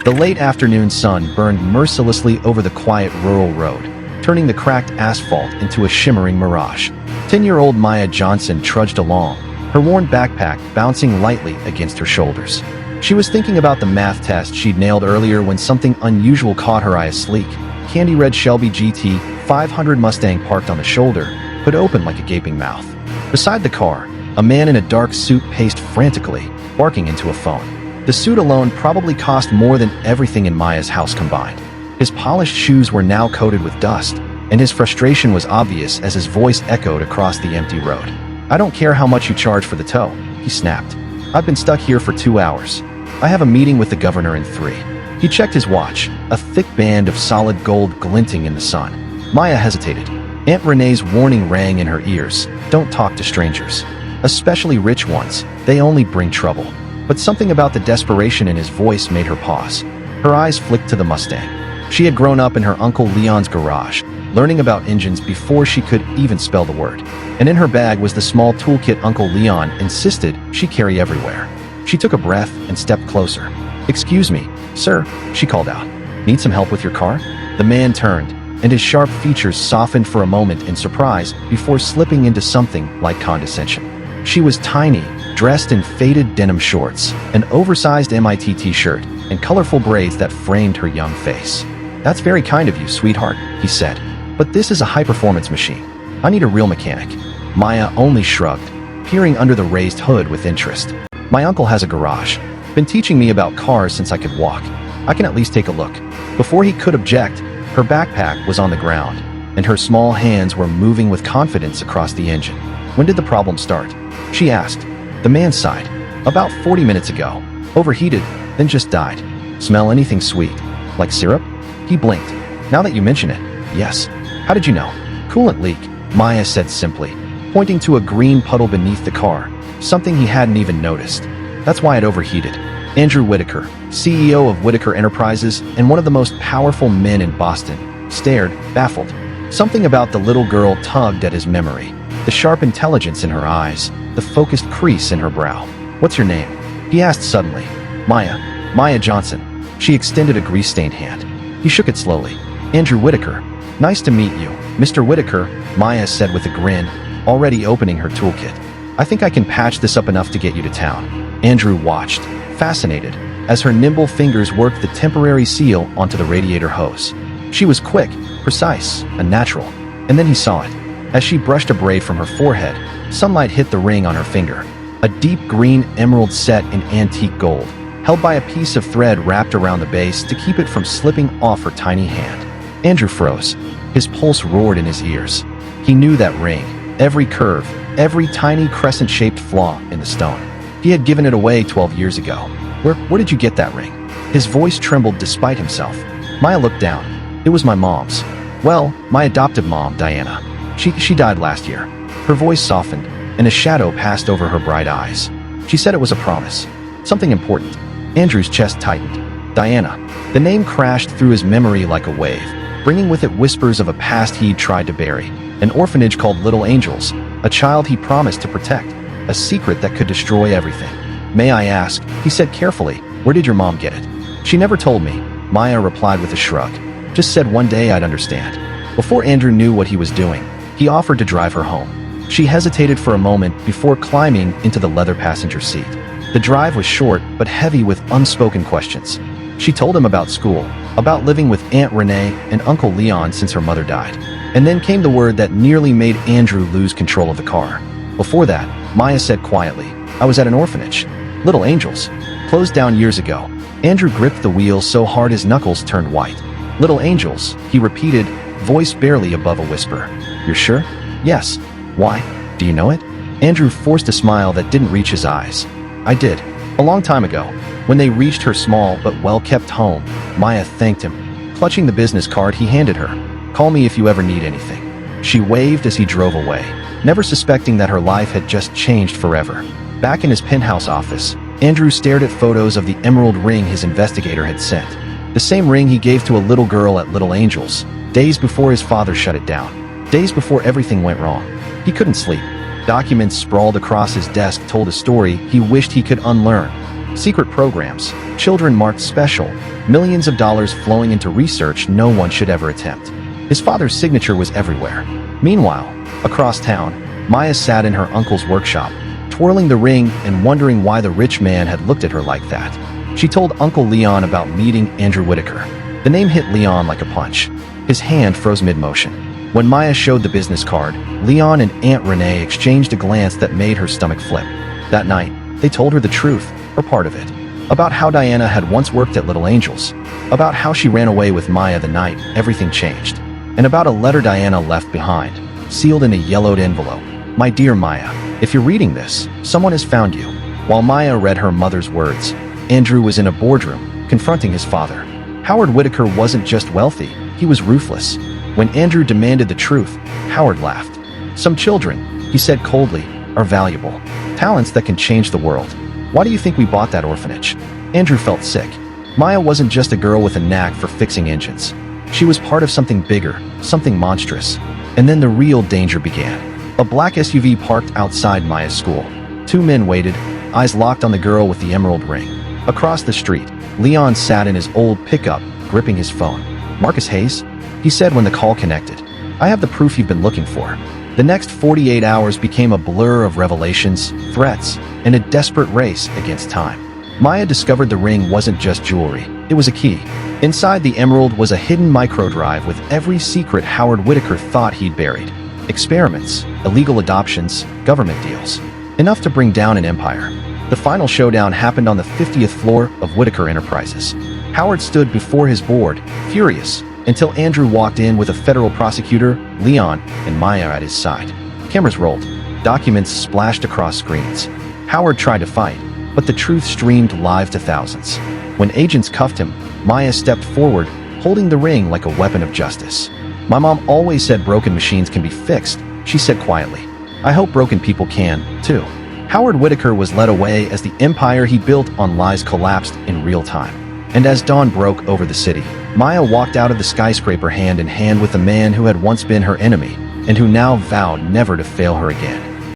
The late afternoon sun burned mercilessly over the quiet rural road, turning the cracked asphalt into a shimmering mirage. 10-year-old Maya Johnson trudged along, her worn backpack bouncing lightly against her shoulders. She was thinking about the math test she'd nailed earlier when something unusual caught her eye. A sleek, candy-red Shelby GT 500 Mustang parked on the shoulder, hood open like a gaping mouth. Beside the car, a man in a dark suit paced frantically, barking into a phone. The suit alone probably cost more than everything in Maya's house combined. His polished shoes were now coated with dust, and his frustration was obvious as his voice echoed across the empty road. "I don't care how much you charge for the tow," he snapped. "I've been stuck here for 2 hours. I have a meeting with the governor in 3. He checked his watch, a thick band of solid gold glinting in the sun. Maya hesitated. Aunt Renee's warning rang in her ears. Don't talk to strangers. Especially rich ones. They only bring trouble. But something about the desperation in his voice made her pause. Her eyes flicked to the Mustang. She had grown up in her Uncle Leon's garage, learning about engines before she could even spell the word. And in her bag was the small toolkit Uncle Leon insisted she carry everywhere. She took a breath and stepped closer. "Excuse me, sir," she called out. "Need some help with your car?" The man turned, and his sharp features softened for a moment in surprise before slipping into something like condescension. She was tiny, dressed in faded denim shorts, an oversized MIT t-shirt, and colorful braids that framed her young face. "That's very kind of you, sweetheart," he said. "But this is a high-performance machine. I need a real mechanic." Maya only shrugged, peering under the raised hood with interest. "My uncle has a garage. Been teaching me about cars since I could walk. I can at least take a look." Before he could object, her backpack was on the ground, and her small hands were moving with confidence across the engine. "When did the problem start?" she asked. The man sighed. "About 40 minutes ago. Overheated, then just died." "Smell anything sweet? Like syrup?" He blinked. "Now that you mention it, yes." "How did you know?" "Coolant leak," Maya said simply, pointing to a green puddle beneath the car, something he hadn't even noticed. "That's why it overheated." Andrew Whitaker, CEO of Whitaker Enterprises and one of the most powerful men in Boston, stared, baffled. Something about the little girl tugged at his memory. The sharp intelligence in her eyes, the focused crease in her brow. "What's your name?" he asked suddenly. Maya Johnson." She extended a grease-stained hand. He shook it slowly. "Andrew Whitaker. Nice to meet you, Mr. Whitaker," Maya said with a grin, already opening her toolkit. "I think I can patch this up enough to get you to town." Andrew watched, fascinated, as her nimble fingers worked the temporary seal onto the radiator hose. She was quick, precise, a natural. And then he saw it. As she brushed a braid from her forehead, sunlight hit the ring on her finger. A deep green emerald set in antique gold, held by a piece of thread wrapped around the base to keep it from slipping off her tiny hand. Andrew froze. His pulse roared in his ears. He knew that ring, every curve, every tiny crescent-shaped flaw in the stone. He had given it away 12 years ago. Where did you get that ring?" His voice trembled despite himself. Maya looked down. "It was my mom's. Well, my adoptive mom, Diana. She died last year." Her voice softened, and a shadow passed over her bright eyes. "She said it was a promise. Something important." Andrew's chest tightened. Diana. The name crashed through his memory like a wave, bringing with it whispers of a past he'd tried to bury. An orphanage called Little Angels, a child he promised to protect, a secret that could destroy everything. "May I ask," he said carefully, "where did your mom get it?" "She never told me," Maya replied with a shrug. "Just said one day I'd understand." Before Andrew knew what he was doing, he offered to drive her home. She hesitated for a moment before climbing into the leather passenger seat. The drive was short but heavy with unspoken questions. She told him about school, about living with Aunt Renee and Uncle Leon since her mother died. And then came the word that nearly made Andrew lose control of the car. Before that, Maya said quietly, "I was at an orphanage. Little Angels. Closed down years ago." Andrew gripped the wheel so hard his knuckles turned white. "Little Angels," he repeated, voice barely above a whisper. "You're sure?" "Yes." "Why? Do you know it?" Andrew forced a smile that didn't reach his eyes. "I did. A long time ago. When they reached her small but well-kept home." Maya thanked him, clutching the business card he handed her. "Call me if you ever need anything." She waved as he drove away, never suspecting that her life had just changed forever. Back in his penthouse office, Andrew stared at photos of the emerald ring his investigator had sent. The same ring he gave to a little girl at Little Angels, days before his father shut it down. Days before everything went wrong. He couldn't sleep. Documents sprawled across his desk told a story he wished he could unlearn. Secret programs, children marked special, millions of dollars flowing into research no one should ever attempt. His father's signature was everywhere. Meanwhile, across town, Maya sat in her uncle's workshop, twirling the ring and wondering why the rich man had looked at her like that. She told Uncle Leon about meeting Andrew Whitaker. The name hit Leon like a punch. His hand froze mid-motion. When Maya showed the business card, Leon and Aunt Renee exchanged a glance that made her stomach flip. That night, they told her the truth, or part of it. About how Diana had once worked at Little Angels. About how she ran away with Maya the night everything changed. And about a letter Diana left behind, sealed in a yellowed envelope. My dear Maya, if you're reading this, someone has found you. While Maya read her mother's words, Andrew was in a boardroom, confronting his father. Howard Whitaker wasn't just wealthy, he was ruthless. When Andrew demanded the truth, Howard laughed. Some children, he said coldly, are valuable. Talents that can change the world. Why do you think we bought that orphanage? Andrew felt sick. Maya wasn't just a girl with a knack for fixing engines. She was part of something bigger, something monstrous. And then the real danger began. A black SUV parked outside Maya's school. Two men waited, eyes locked on the girl with the emerald ring. Across the street, Leon sat in his old pickup, gripping his phone. Marcus Hayes? He said when the call connected. I have the proof you've been looking for. The next 48 hours became a blur of revelations, threats, and a desperate race against time. Maya discovered the ring wasn't just jewelry, it was a key. Inside the emerald was a hidden microdrive with every secret Howard Whitaker thought he'd buried. Experiments, illegal adoptions, government deals. Enough to bring down an empire. The final showdown happened on the 50th floor of Whitaker Enterprises. Howard stood before his board, furious, until Andrew walked in with a federal prosecutor, Leon, and Maya at his side. Cameras rolled. Documents splashed across screens. Howard tried to fight, but the truth streamed live to thousands. When agents cuffed him, Maya stepped forward, holding the ring like a weapon of justice. My mom always said broken machines can be fixed, she said quietly. I hope broken people can, too. Howard Whitaker was led away as the empire he built on lies collapsed in real time. And as dawn broke over the city, Maya walked out of the skyscraper hand in hand with the man who had once been her enemy, and who now vowed never to fail her again.